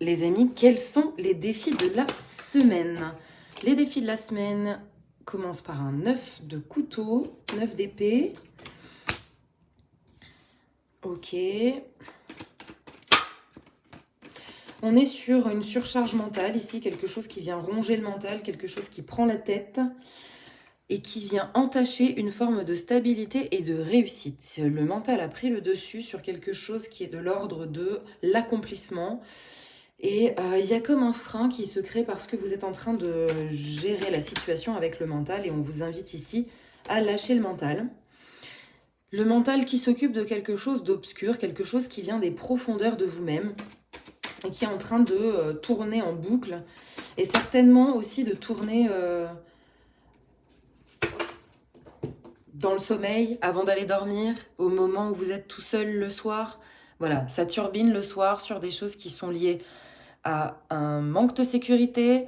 les amis, quels sont les défis de la semaine? Les défis de la semaine commencent par un 9 de couteau, 9 d'épée. Ok. On est sur une surcharge mentale ici, quelque chose qui vient ronger le mental, quelque chose qui prend la tête et qui vient entacher une forme de stabilité et de réussite. Le mental a pris le dessus sur quelque chose qui est de l'ordre de l'accomplissement. Et il y a comme un frein qui se crée parce que vous êtes en train de gérer la situation avec le mental et on vous invite ici à lâcher le mental. Le mental qui s'occupe de quelque chose d'obscur, quelque chose qui vient des profondeurs de vous-même et qui est en train de tourner en boucle et certainement aussi de tourner dans le sommeil avant d'aller dormir, au moment où vous êtes tout seul le soir. Voilà, ça turbine le soir sur des choses qui sont liées à un manque de sécurité,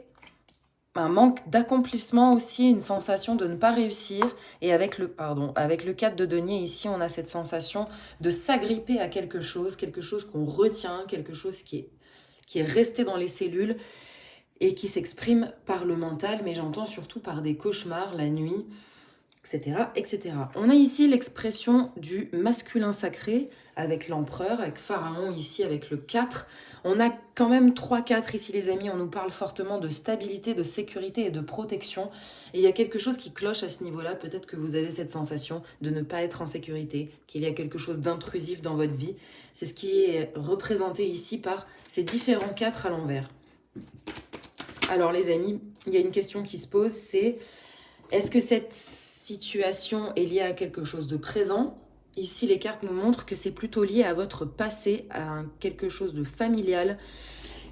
un manque d'accomplissement aussi, une sensation de ne pas réussir. Et avec le 4 de denier ici, on a cette sensation de s'agripper à quelque chose qu'on retient, quelque chose qui est resté dans les cellules et qui s'exprime par le mental, mais j'entends surtout par des cauchemars la nuit, etc., etc. On a ici l'expression du masculin sacré avec l'empereur, avec Pharaon ici, avec le 4. On a quand même 3-4 ici les amis, on nous parle fortement de stabilité, de sécurité et de protection. Et il y a quelque chose qui cloche à ce niveau-là, peut-être que vous avez cette sensation de ne pas être en sécurité, qu'il y a quelque chose d'intrusif dans votre vie. C'est ce qui est représenté ici par ces différents 4 à l'envers. Alors les amis, il y a une question qui se pose, c'est est-ce que cette situation est liée à quelque chose de présent? Ici, les cartes nous montrent que c'est plutôt lié à votre passé, à quelque chose de familial,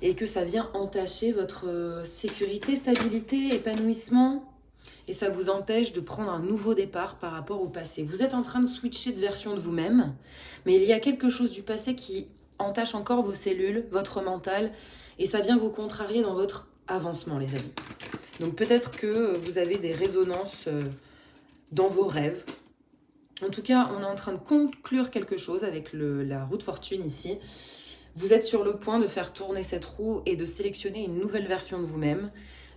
et que ça vient entacher votre sécurité, stabilité, épanouissement, et ça vous empêche de prendre un nouveau départ par rapport au passé. Vous êtes en train de switcher de version de vous-même, mais il y a quelque chose du passé qui entache encore vos cellules, votre mental, et ça vient vous contrarier dans votre avancement, les amis. Donc peut-être que vous avez des résonances dans vos rêves. En tout cas, on est en train de conclure quelque chose avec la roue de fortune ici. Vous êtes sur le point de faire tourner cette roue et de sélectionner une nouvelle version de vous-même.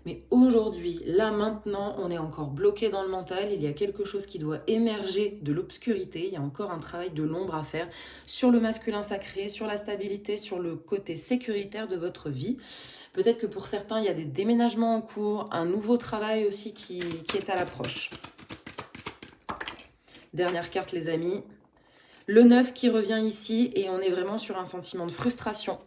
Mais aujourd'hui, là maintenant, on est encore bloqué dans le mental. Il y a quelque chose qui doit émerger de l'obscurité. Il y a encore un travail de l'ombre à faire sur le masculin sacré, sur la stabilité, sur le côté sécuritaire de votre vie. Peut-être que pour certains, il y a des déménagements en cours, un nouveau travail aussi qui est à l'approche. Dernière carte les amis, le 9 qui revient ici et on est vraiment sur un sentiment de frustration,